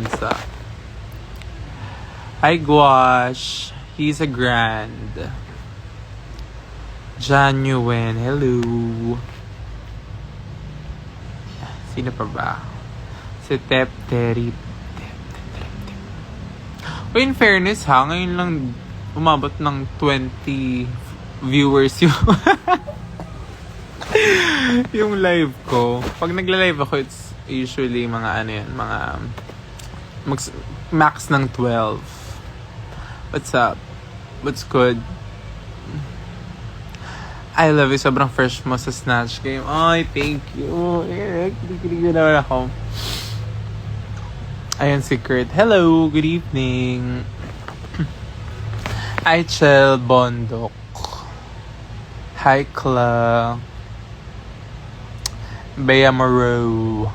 bansa. Hi, Gwash. He's a grand. Genuine. Hello. Sino pa ba? Si Tep Terry. In fairness ha, ngayon lang umabot ng 20 viewers yung yung live ko. Pag nagla-live ako, it's usually mga ano yan, mga max ng 12. What's up? What's good? I love you. Sobrang fresh mo sa Snatch Game. Ay, thank you. Kilig na naman ako. Ayan si Kurt. Hello, good evening. Hi, Chel Bondok. Hi, Cla. Bea Moreau.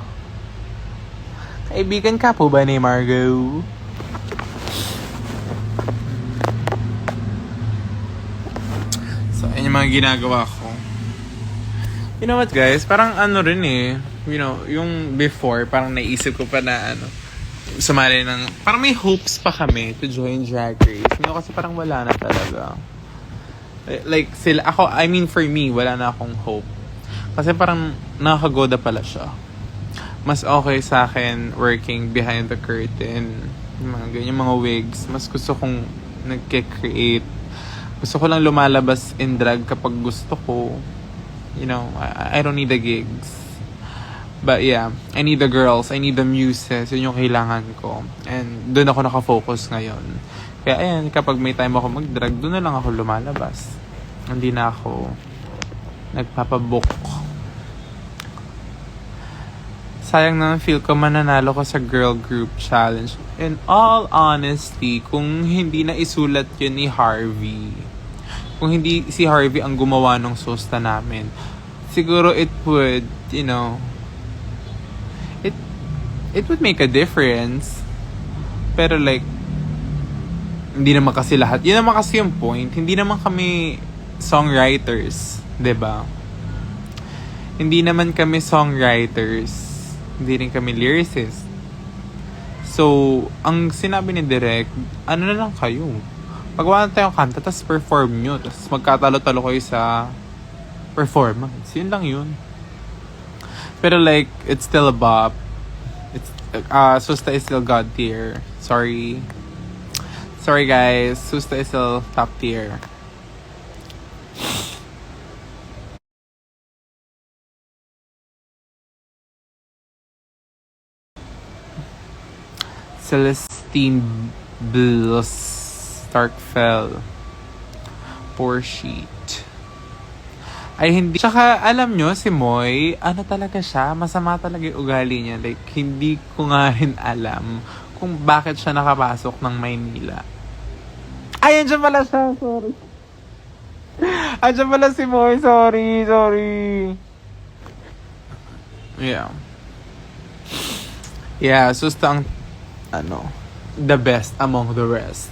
Kaibigan ka po ba ni Margo? So, ayun yung mga ginagawa ko. You know what, guys? Parang ano rin eh. You know, yung before, parang naisip ko pa na ano, sumali ng, parang may hopes pa kami to join Drag Race. Ngayon kasi parang wala na talaga. Like, sila, ako, I mean for me, wala na akong hope. Kasi parang nakakagoda pala siya. Mas okay sa akin working behind the curtain. Yung mga ganyan, mga wigs. Mas gusto kong nagke-create. Gusto ko lang lumalabas in drag kapag gusto ko. You know, I don't need the gigs. But yeah, I need the girls, I need the muses, yun yung kailangan ko. And doon ako nakafocus ngayon. Kaya ayan, kapag may time ako mag-drag, doon na lang ako lumalabas. Hindi na ako nagpapabook. Sayang na feel ko mananalo ko sa girl group challenge. In all honesty, kung hindi na isulat yun ni Harvey, kung hindi si Harvey ang gumawa ng sosta namin, siguro it would, you know, it would make a difference. Pero like, hindi naman kasi lahat. Yun naman kasi yung point. Hindi naman kami songwriters. 'Di ba? Hindi naman kami songwriters. Hindi rin kami lyricists. So, ang sinabi ni Direk, ano na lang kayo? Pagawa na tayong kanta, tapos perform nyo. Tapos magkatalo-talo kayo sa performance. Yun lang yun. Pero like, it's still a bop. Susta is still God tier. Sorry guys. Susta is still top tier. Celestine Blues Starkfell. Poor sheet. Ay hindi. Tsaka alam nyo, si Moy, ano talaga siya? Masama talaga yung ugali niya. Like, hindi ko nga rin alam kung bakit siya nakapasok ng Maynila. Ay, andyan pala siya. Sorry. Andyan pala si Moy. Sorry. Yeah. Yeah, susta ang, the best among the rest.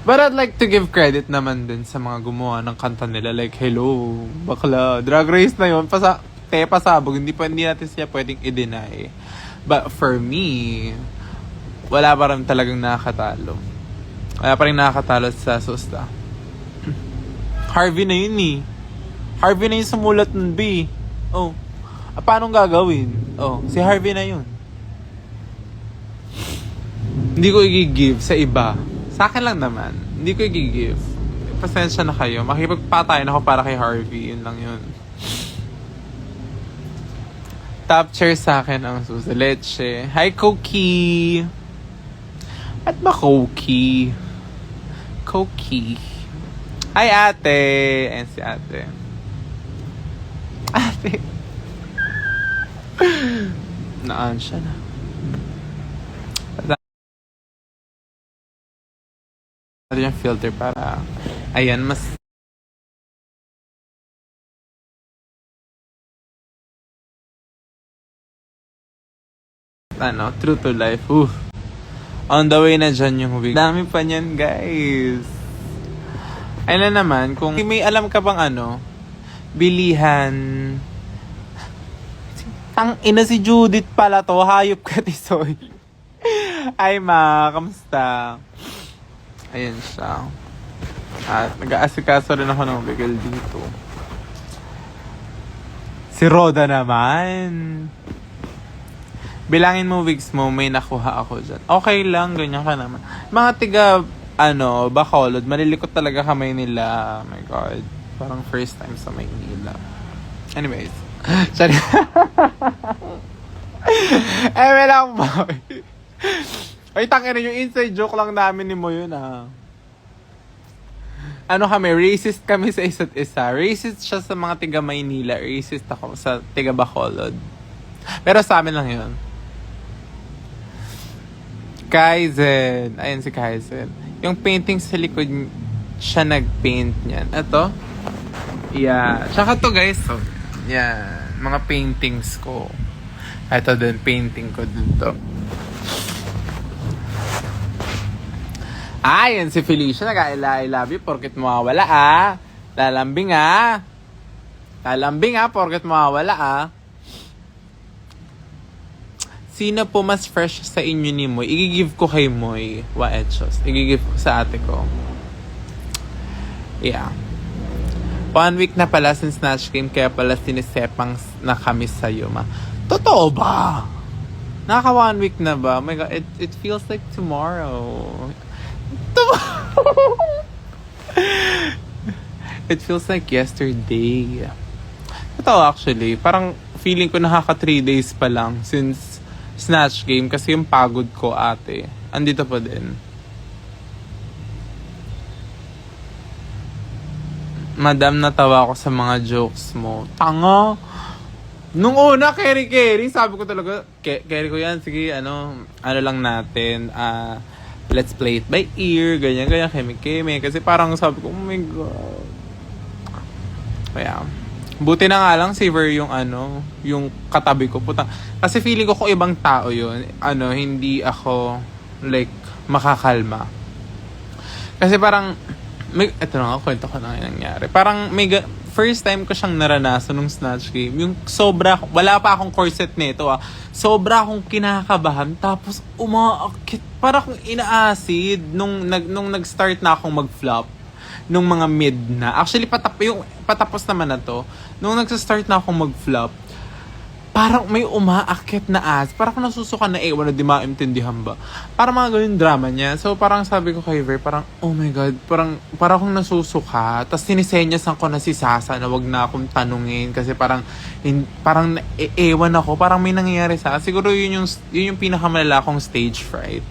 But I'd like to give credit naman din sa mga gumawa ng kanta nila. Like, hello, bakla, Drag Race na yun. Pasabog, hindi natin siya pwedeng i-deny. But for me, wala pa rin talagang nakakatalo. Wala pa rin nakakatalo sa Susta. Harvey na yun eh. Harvey na yung sumulat ng B. Oh, paano gagawin? Oh, si Harvey na yun. Hindi ko i-give sa iba. Sa akin lang naman. Hindi ko i-give. Pasensya na kayo. Makipagpatayin ako para kay Harvey. Yun lang yun. Top chair sa akin ang Susa Leche. Hi, Koki! At ba Koki? Koki. Hi, ate! Ayan si ate. Ate! Naan siya na. Yung filter para ayan mas true to life. On the way na dyan yung wig. Dami pa niyan, guys. Ayun na naman, kung may alam ka bang bilihan. Tang ina si Judith pala to, hayop ka, Tisoy. Ay, ma, kamusta? Ayan siya. At nag-aasikaso rin ako ng bigel dito. Si Roda naman. Bilangin mo wigs mo, may nakuha ako dyan. Okay lang, ganyan ka naman. Mga tiga, Bacolod, malilikot talaga kamay nila. Oh my God. Parang first time sa Maynila. Anyways. Sorry. Wala akong bawi. Ay, tangin yung inside joke lang namin ni mo yun, Kami, racist kami sa isa't isa. Racist siya sa mga tiga Maynila. Racist ako sa tiga Bacolod. Pero sa amin lang yun. Kaizen. Ayan si Kaizen. Yung painting sa likod, siya nag-paint niyan. Ito? Yeah. Tsaka to guys. So, yan. Mga paintings ko. Ito din, painting ko din to. Ayan si Felicia. I love you porket mawawala, Lalambing, Lalambing, porket mawawala, Sino po mas fresh sa inyo ni Moy? Igigive ko kay Moy. Waechos. Igigive ko sa ate ko. Yeah. 1 week na pala since Snatch Game, kaya pala sinisepang na kami sa'yo, ma. Totoo ba? Naka 1 week na ba? Oh my God, it feels like tomorrow. It feels like yesterday. Totoo actually. Parang feeling ko nakaka 3 days pa lang since Snatch Game kasi yung pagod ko, ate. Andito pa din. Madam, natawa ako sa mga jokes mo. Tanga! Nung una, Kerry, sabi ko talaga, Kerry ko yan, sige, ano lang natin, let's play it by ear, ganyan, keme. Kasi parang sabi ko, oh my God. Kaya, buti na nga lang, saver yung yung katabi ko. Puta. Kasi feeling ko kung ibang tao yun, hindi ako, like, makakalma. Kasi parang, ito na nga, kwento ko na yung nangyari. Parang, first time ko siyang naranasan nung Snatch Game. Yung wala pa akong corset nito, Sobra akong kinakabahan. Tapos, umaakit. Parang akong ina-acid nung nag-start na akong mag-flop. Nung mga mid na. Actually, patapos naman na to. Nung nagsa-start na akong mag-flop, parang may umaakit na as. Parang nasusuka na wala di maintindihan ba. Parang mga ganun drama niya. So, parang sabi ko kay Ver, parang, oh my God, parang akong nasusuka. Tapos sinisenyasan ko na si Sasa na wag na akong tanungin. Kasi parang ewan ako. Parang may nangyayari sa akin. Siguro yun yung pinakamalala kong stage fright.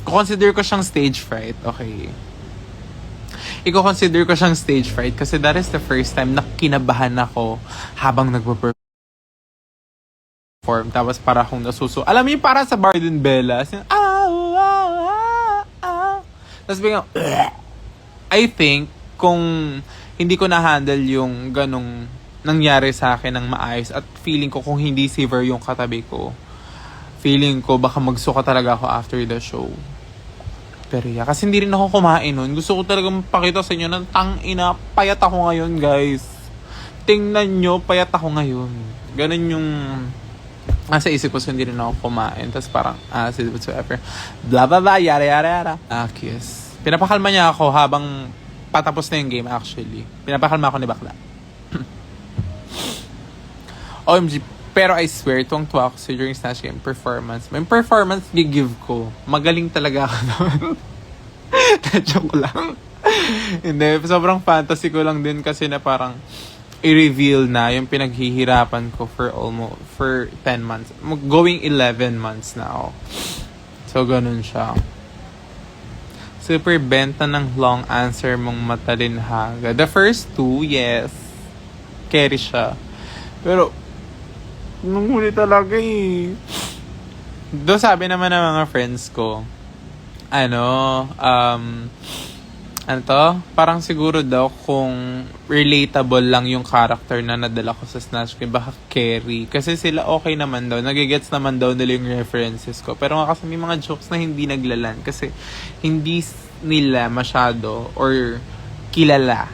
Consider ko siyang stage fright. Okay. I-consider ko siyang stage fright kasi that is the first time na kinabahan ako habang nagpo-perform. Tapos para akong alam mo yung para sa Barden Bella. Tapos biglang, I think, kung hindi ko na-handle yung ganong nangyari sa akin ng maayos at feeling ko kung hindi saver yung katabi ko, feeling ko baka magsuka talaga ako after the show. Pero yeah, kasi hindi rin ako kumain nun. Gusto ko talaga mapakita sa inyo ng tangina, payat ako ngayon, guys. Tingnan nyo, payat ako ngayon. Ganun yung sa isip ko, so hindi rin ako kumain. Tapos parang, whatsoever. Blah, blah, blah, yara, yara, yara. Kiss. Pinapakalma niya ako habang patapos na yung game, actually. Pinapakalma ako ni Bakla. OMG, pero I swear, tuwang-tuwa ako sa during Snatch Game performance. May performance gigive ko. Magaling talaga ako naman. Joke lang. Hindi, sobrang fantasy ko lang din kasi na parang i-reveal na yung pinaghihirapan ko for 10 months. Going 11 months now. So, ganun siya. Super benta ng long answer mong matalinhaga. The first 2, yes. Carry siya. Pero, nung huli talaga doon sabi naman ng mga friends ko, parang siguro daw kung relatable lang yung character na nadala ko sa Snatch Game, baka Carrie. Kasi sila okay naman daw, nagigets naman daw nila yung references ko. Pero nga kasi may mga jokes na hindi naglalan kasi hindi nila masyado or kilala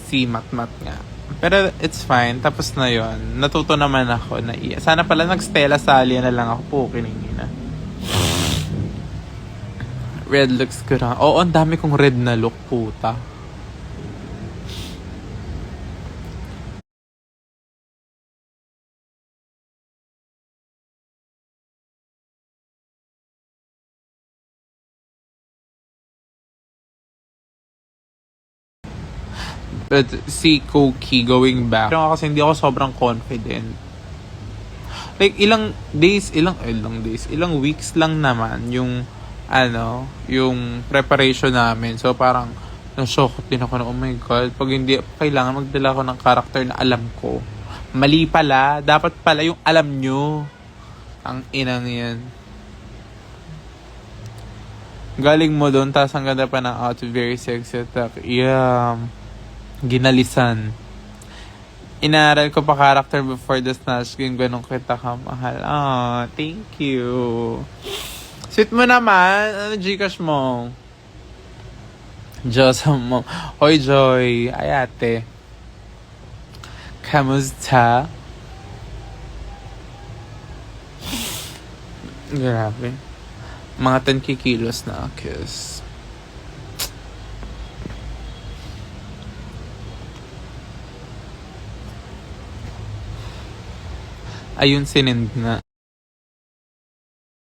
si Matmat nga. Pero it's fine. Tapos na yon. Natuto naman ako na sana pala nag-Stella Salia na lang ako po. Kiningin na. Red looks good, ha? Oo, ang dami kong red na look, puta. But si Koki going back, pero kasi hindi ako sobrang confident. Like, ilang weeks lang naman yung, yung preparation namin. So, parang, na-shock din ako na, oh my God, pag hindi, kailangan magdala ko ng character na alam ko. Mali pala, dapat pala yung alam nyo. Ang inang yan. Galing mo doon, tapos ang ganda pa ng outfit, very sexy. Yeah. Ginalisan. Inaral ko pa character before the Snatch Game. Ganun kita kamahal. Ah, thank you. Sweet mo naman. Ano Gcash mo? Diyos mo. Hoy, Joy. Ay, ate. Kamusta? Grabe. Mga 10 kilos na kiss. Ayun, sinend na.